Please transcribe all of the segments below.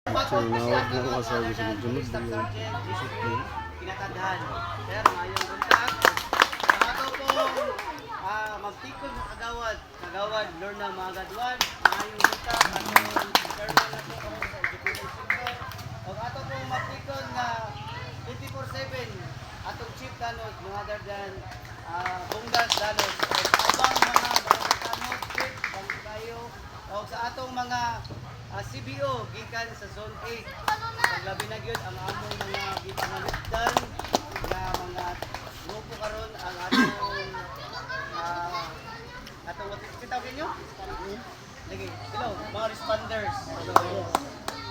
Sinawag ng asawa sa Junod Staff yung Sergeant discipline. Pinatadhan. Sir, mayong kontak. Sa ato pong magtikod sa Kagawad Lorna Magadwan, mayong kontak atong chairman nato karon sa Education Center. O ato pong magtikod nga 24/7 atong chief danos no other than Bungdas danos. Abang mga barangay danos, chief, bang kayo. O sa atong mga CBO gikan sa Zone 8. Paglabi na gyud ang among mga gipangalutan nga mga grupo karon ang atong what kitawagin nyo? Lagi, hello, mga responders.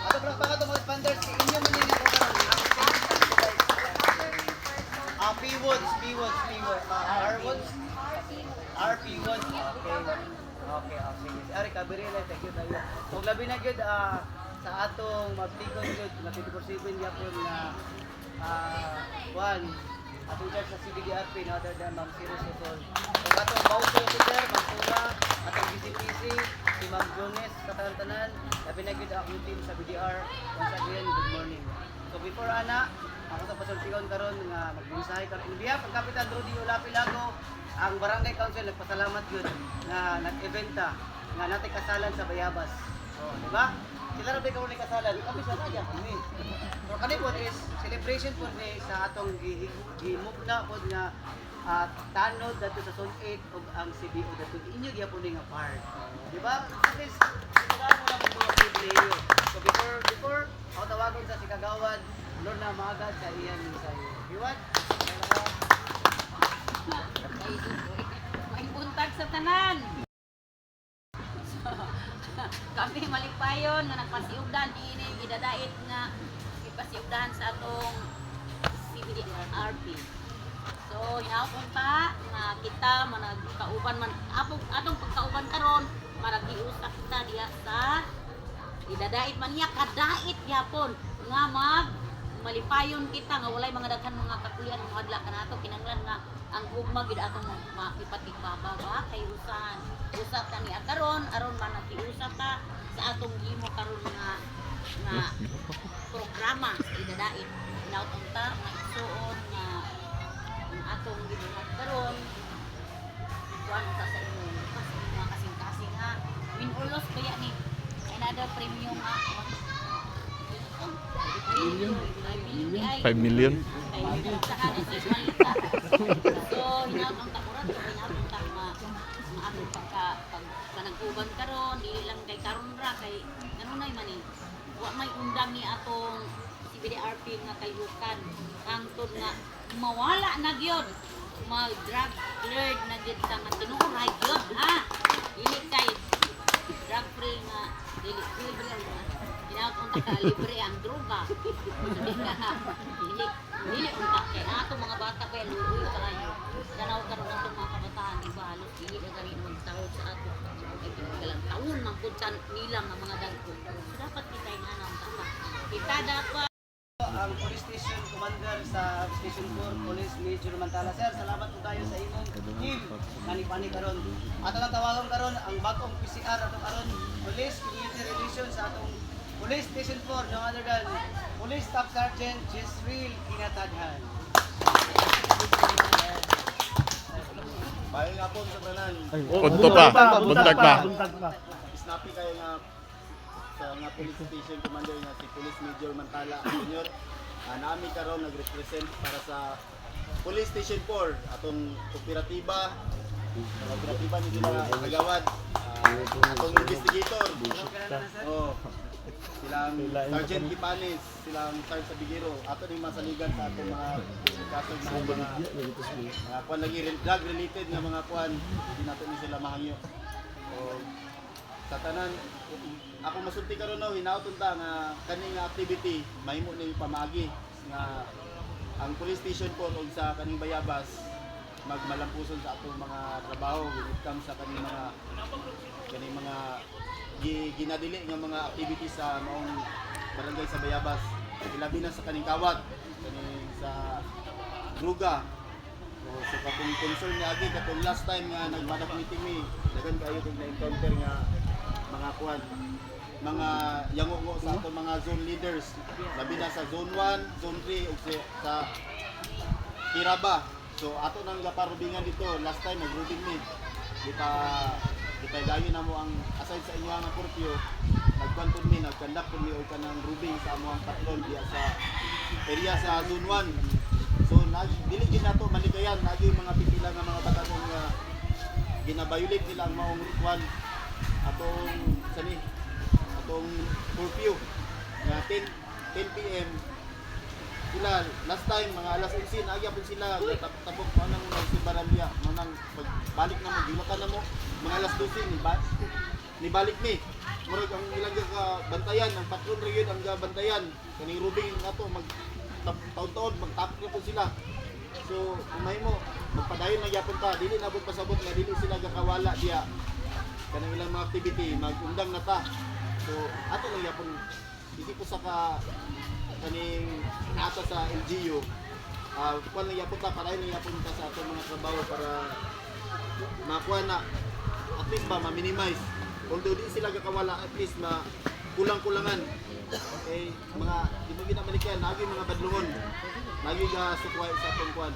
Ato pra pa mga responders inyo man ni ako karon. P-Woods, R-Woods, RP-Woods. Okay, sige. Ari kabirila, thank you tayo. Kung labi na gyud sa atong magtikon gyud na 24/7 gyapon na one atong charge sa CBDRP no other than Ma'am Sirius Utol. Kung atong bounty officer, Ma'am Pura, atong BCPC, si Ma'am Jones sa tanan-tanan, labi na gyud ang team sa BDR. Once again, good morning. So before ana, ako sa pasultigon karon nga magmensahe karon in behalf ng Kapitan Rudy Olapilago, ang Barangay Council nagpasalamat yun na nag-eventa nga natin kasalan sa Bayabas. Di ba? Sila rin karon ni kasalan. Kami sa kanya. So kani po is celebration po ni sa atong gimugna po nga tanod dato sa Zone 8 ug ang CBO dato inyo gyapon nga part. Di ba? At least sila mo na mga player. So before ako tawagon sa si Kagawad Lorna Magad sa iyan sa iyo. Iwan. May buntag sa tanan. So, kami malipayon na nagpasiugdan ini gidadait nga ipasiugdahan sa atong CBDRP. So hinaupon pa nga kita managkauban man atong pagkauban karon maragiusa kita diya sa idadait man niya kadait yapon nga malipayon kita nga walay mga daghan mga kapuyan mga adla kanato kinanglan nga ang gugma gid atong makipatikbaba ba kay usat ta ni karon aron man nakiusap ta sa atong gimo karon nga programa sa idadait inautong ta nga isuon nga ang atong gibuhat karon kuan ta sa inyo kasi mga kasing-kasing ha minulos kaya ni another premium ha 5 million. So, hinapang takuran, hinapang takma maatong pagkanag-uban karon, dili lang kay karon ra kay nanunay man ni. Wa may undang ni atong CBDRP nga kayukan. Hangtod nga mawala na gyud. Mag-drug cleared na gyud sa nga tinuod ra gyud ha. Dili kay drug free nga dili unta ka libre ang droga. Dili unta kay ato mga bata pa luoy kayo. Ganaw karon ato mga kabataan di ba halos dili na gani mo tawod sa ato. Kalang taon man pud nila nga mga dagko. So dapat kita inanaw ta. Kita dapat ang Police Station Commander sa Station 4 Police Major Mantala. Sir, salamat po tayo sa imong team kanipani karon. Ato lang tawagon karon ang bagong PCR ato karon Police Community Relations sa atong Police Station 4 no other than Police Staff Sergeant Jisril Kinatadhan. Bayo nga po sa tanan. Punto pa. Buntag pa. Snappy kayo nga sa nga police station commander nga si Police Major Mantala Jr. Nami karon nagrepresent para sa Police Station 4 atong kooperatiba ni sila Kagawad atong investigator silang Sergeant Kipanis, silang Sergeant Sabigero, ato ni masaligan sa atong mga kaso ng mga kuan lagi drug related nga mga kuan hindi nato ni sila mahangyo. O sa tanan ako masulti karon no hinaut unta nga kaning activity mahimo ni pamagi nga ang police station po ug sa kaning Bayabas magmalampuson sa atong mga trabaho when it comes sa kaning mga ginadili nga mga activities sa maong barangay sa Bayabas. Ilabi na sa kaning kawat, kaning sa druga. So katong concern niya agi katong last time nga nagmadak meeting mi, dagan kayo kung na-encounter nga mga kuan mga yango sa ato mga zone leaders. Labi na sa zone 1, zone 3 ug sa Kiraba. So ato nang gaparubingan dito, last time nagrubing ni. Kita gayon na mo ang aside sa inyo nga curfew. Nagkwanton mi, nagkandak mi og kanang rubing sa amo ang patrol diya sa area sa zone 1. So dili gid nato malikayan, nagi mga pipila nga mga batanon nga ginabayulit nila ang maong kwan atong curfew nga 10 PM. Sila last time mga alas 11 agya po sila tapok manang si Barambia manang pagbalik na mo gilatan na mo mga alas 12 ni balik ni murag ang ilang ka bantayan ang patrol ra gyud ang gabantayan kaning rubing nato mag taon-taon magtapok po sila. So umay mo magpadayon na gyapon ta dili na bud pasabot nga dili sila gakawala diya kanang ilang mga activity magundang na ta. So ato lang gyapon dili ko sa kaning ata sa LGU kuan lang yapon ta para lang yapon ta sa atong mga trabaho para makuha na at least ba ma-minimize although di sila gakawala at least kulang-kulangan mga di mo ginamalikan lagi mga badlungon lagi ga sukway sa atong kuan.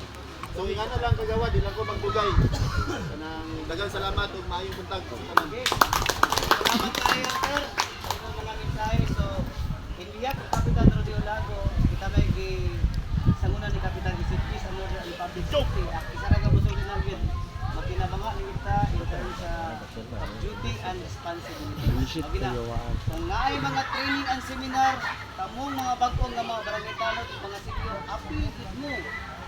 So ingana lang kagawa di lang ko magbugay kanang daghang salamat ug maayong buntag sa tanan. Salamat tayo, sir. Maraming tayo. So, India, Kapitan Rodeo Lago, kita may sangunan ni Kapitan Isipki sa Modern and Public Safety. Isa ra ka busog din lang yun. Magkinabanga ni kita in terms sa duty and responsibility. Kung naay mga training and seminar, kamong mga bagong nga mga barangay tanod, mga sityo, appeal mo.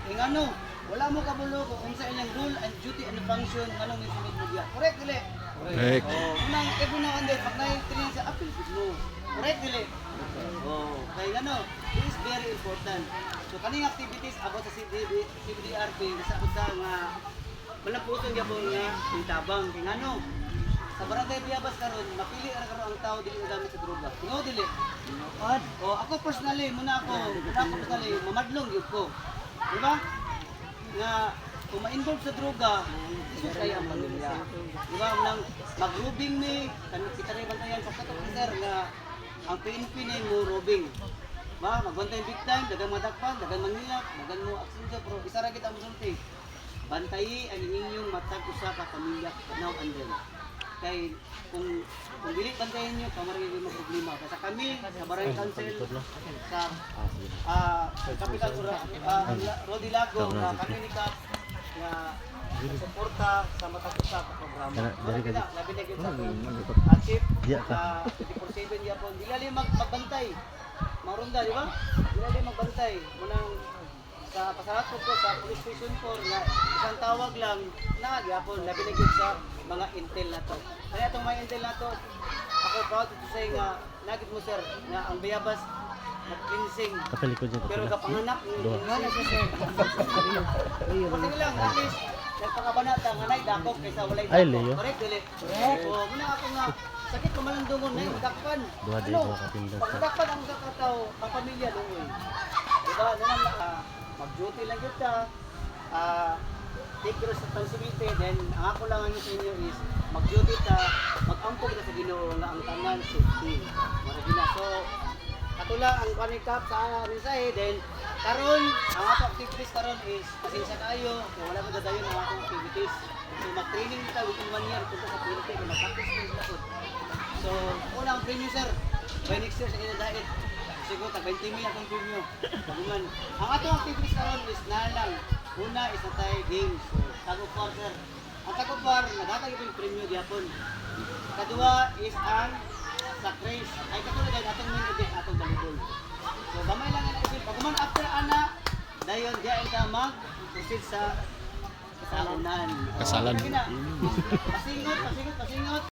Ingano, wala mo kabulo kung unsa ilang rule and duty and function nganong ni sunod mo diya. Correct dili? Correct. Unang every now and then, pag na-training sa appeal mo. Correct dili? Kaya ano, this is very important. So kaning activities about sa CBDRP, nasa sa nga malapuson gyapon nga intabang kay ngano. Sa barangay Biabas karon, mapili ra karon ang tao dili gamit sa droga. Tingo dili. Ako personally, mamadlong gyud ko. Di ba? Nga kung ma-involve sa droga, isus kaya ang pamilya. Di ba? Nang mag-rubing ni, kita rin bantayan sa katok sir nga ang PNP na mo robing. Ba, magbantay big time, dagang madakpan, dagang manilap, dagang mo aksinso, pero isa ra kita mo sulti. Bantayi ang inyong matag usa ka pamilya now and then. Kay kung dili bantayan niyo, pamarami mo problema. Kasi kami sa Barangay Council sa Kapitan Rodi Lago, kami ni Kap nga suporta sa matag usa ka programa. Labi na gyud sa chief 24/7 yapon dili magbantay. Marunda di ba? Dili magbantay munang sa pasarat ko sa police station 4 nga isang tawag lang na gyapon labi na gyud sa mga intel nato. Kaya itong mga intel nato ako proud to say nga nagit mo sir nga ang Bayabas nag-cleansing pero kapanganak nga siya sir. Kasi lang at least nagpangabanata nga nay dakop kaysa walay dakop. Correct dili? Muna ako nga sakit kumalandungon na yung dakpan. Pagdakpan ang kakataw ang pamilya lungoy. Diba? Mag-duty lang yun ka. Take responsibility. Then ang ako lang ano sa inyo is mag-duty ka. Mag-ampog na sa Ginoo nga ang tanan safety. Maragina. So katula ang panikap sa mensahe. Then karon ang ato activities karon is pasensya kayo. Kaya wala ko dadayon ang atong activities. So mag-training kita within 1 year punta sa PNP kung mag-practice ko sa. So unang premium sir. By next year sa inyo diet. Siguro tag 20 mil atong premium. Paguman. Ang atong activities karon is nalang. Una is natay games. So tagupar sir. Ang tagupar nagatag yung premium gyapon. Kadua is ang sa craze. Ay katulad din atong main event atong volleyball. So gamay lang ang event. Paguman after ana dayon diyan ka mag-proceed sa kasalan. Kasalan. Pasingot.